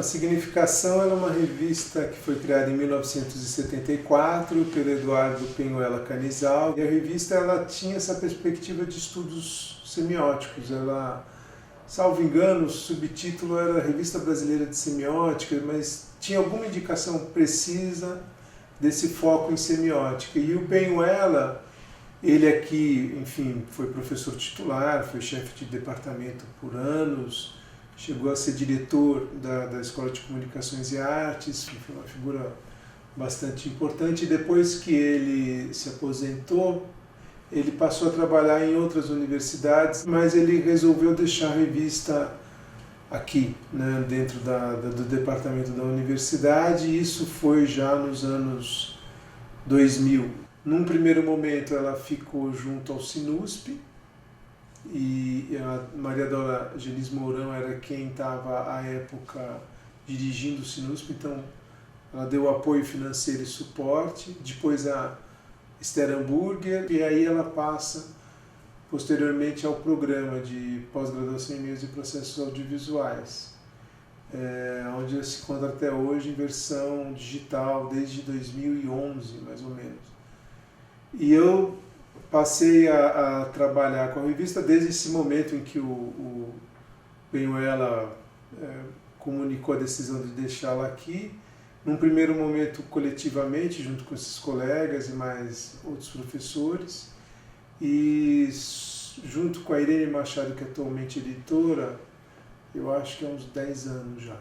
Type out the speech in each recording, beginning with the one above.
Significação ela é uma revista que foi criada em 1974 pelo Eduardo Penhuela Canizal, e a revista ela tinha essa perspectiva de estudos semióticos. Ela, salvo engano, o subtítulo era Revista Brasileira de Semiótica, mas tinha alguma indicação precisa desse foco em semiótica. E o Penhuela, ele aqui, enfim, foi professor titular, foi chefe de departamento por anos, chegou a ser diretor da Escola de Comunicações e Artes, foi uma figura bastante importante. E depois que ele se aposentou, ele passou a trabalhar em outras universidades, mas ele resolveu deixar a revista aqui, né, dentro do departamento da universidade, e isso foi já nos anos 2000. Num primeiro momento ela ficou junto ao Sinusp, e a Maria Dora Genis Mourão era quem estava à época dirigindo o Sinusp, então ela deu apoio financeiro e suporte. Depois a Esther Hamburger, e aí ela passa posteriormente ao programa de pós-graduação em meios e processos audiovisuais, onde se encontra até hoje em versão digital desde 2011, mais ou menos. E eu passei a trabalhar com a revista desde esse momento em que o Penhuela comunicou a decisão de deixá-la aqui, num primeiro momento coletivamente, junto com esses colegas e mais outros professores, e junto com a Irene Machado, que é atualmente editora, eu acho que há uns 10 anos já.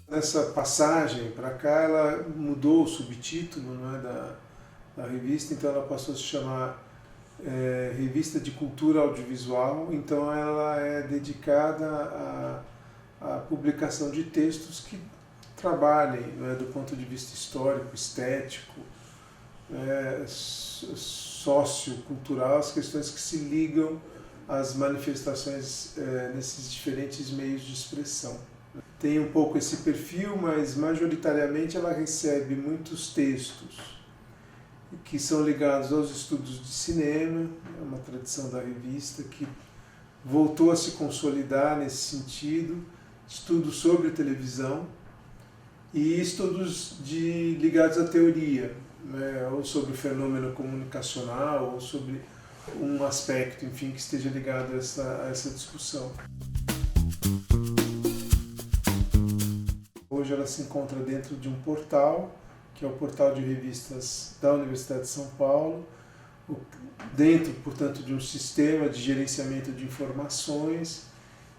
Nessa passagem para cá, ela mudou o subtítulo, né, da revista, então ela passou a se chamar Revista de Cultura Audiovisual. Então ela é dedicada à publicação de textos que trabalhem, né, do ponto de vista histórico, estético, sociocultural, as questões que se ligam às manifestações nesses diferentes meios de expressão. Tem um pouco esse perfil, mas majoritariamente ela recebe muitos textos que são ligados aos estudos de cinema, é uma tradição da revista que voltou a se consolidar nesse sentido, estudos sobre televisão e estudos ligados à teoria, né, ou sobre o fenômeno comunicacional, ou sobre um aspecto, enfim, que esteja ligado a essa discussão. Hoje ela se encontra dentro de um portal, que é o portal de revistas da Universidade de São Paulo, dentro, portanto, de um sistema de gerenciamento de informações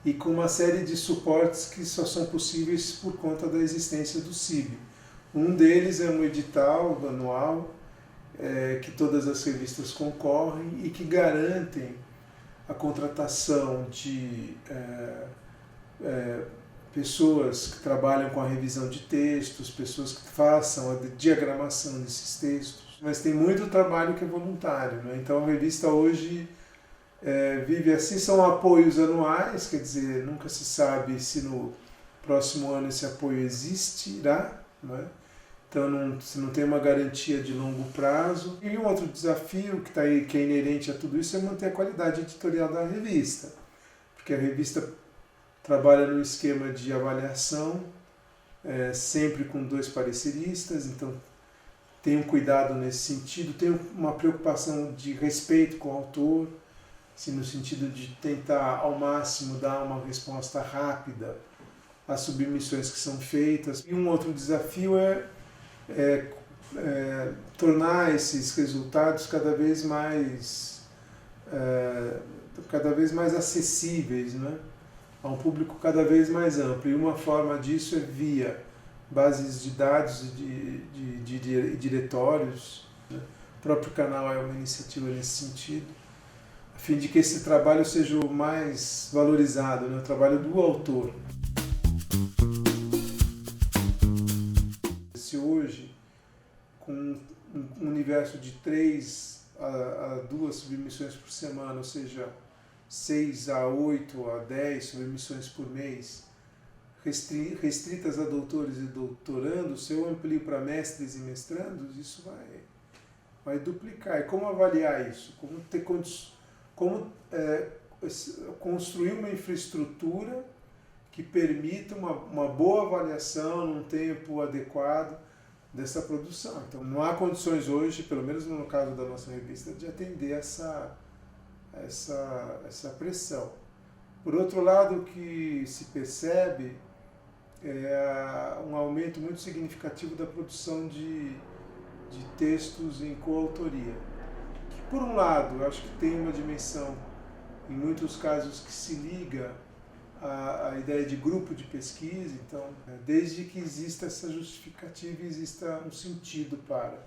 e com uma série de suportes que só são possíveis por conta da existência do CIB. Um deles é um edital anual que todas as revistas concorrem e que garantem a contratação de pessoas que trabalham com a revisão de textos, pessoas que façam a diagramação desses textos. Mas tem muito trabalho que é voluntário, né? Então a revista hoje vive assim, são apoios anuais, quer dizer, nunca se sabe se no próximo ano esse apoio existirá, né? Então se não tem uma garantia de longo prazo. E um outro desafio que está aí, que é inerente a tudo isso, é manter a qualidade editorial da revista, porque a revista trabalha no esquema de avaliação, sempre com 2 pareceristas, então tem um cuidado nesse sentido, tem uma preocupação de respeito com o autor, assim, no sentido de tentar ao máximo dar uma resposta rápida às submissões que são feitas. E um outro desafio é tornar esses resultados cada vez mais acessíveis, né, a um público cada vez mais amplo. E uma forma disso é via bases de dados de diretórios, né? O próprio canal é uma iniciativa nesse sentido, a fim de que esse trabalho seja o mais valorizado, né? O trabalho do autor. Se hoje, com um universo de 3 a 2 submissões por semana, ou seja, 6 a 8 a 10 submissões por mês, restritas a doutores e doutorandos, se eu amplio para mestres e mestrandos, isso vai duplicar. E como avaliar isso? Como construir uma infraestrutura que permita uma boa avaliação num tempo adequado dessa produção. Então não há condições hoje, pelo menos no caso da nossa revista, de atender essa pressão. Por outro lado, o que se percebe é um aumento muito significativo da produção de textos em coautoria. Que, por um lado, eu acho que tem uma dimensão, em muitos casos, que se liga à ideia de grupo de pesquisa. Então, desde que exista essa justificativa, exista um sentido para.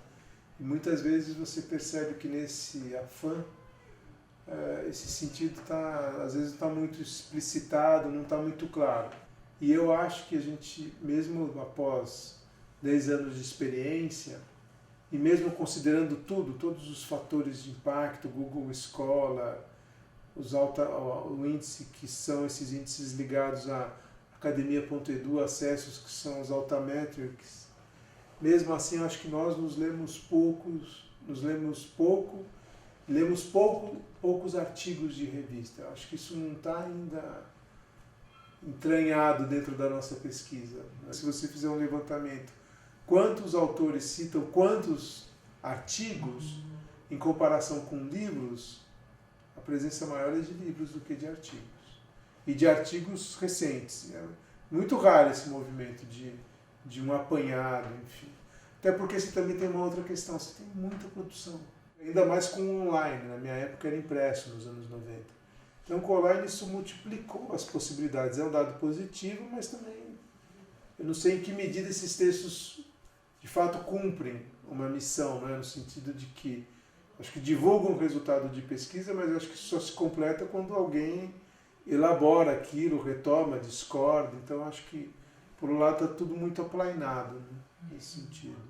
E muitas vezes você percebe que nesse afã, esse sentido às vezes está muito explicitado, não está muito claro. E eu acho que a gente, mesmo após 10 anos de experiência, e mesmo considerando todos os fatores de impacto, Google Escola, o índice que são esses índices ligados à academia.edu, acessos que são os Altametrics, mesmo assim eu acho que nós lemos poucos artigos de revista. Eu acho que isso não está ainda entranhado dentro da nossa pesquisa. Se você fizer um levantamento, quantos autores citam quantos artigos em comparação com livros, a presença maior é de livros do que de artigos. E de artigos recentes. É muito raro esse movimento de um apanhado, enfim. Até porque você também tem uma outra questão, você tem muita produção. Ainda mais com o online, na minha época era impresso, nos anos 90. Então com o online isso multiplicou as possibilidades. É um dado positivo, mas também eu não sei em que medida esses textos de fato cumprem uma missão, né? No sentido de que acho que divulgam o resultado de pesquisa, mas eu acho que isso só se completa quando alguém elabora aquilo, retoma, discorda. Então acho que por um lado está tudo muito aplainado, né? Nesse sentido.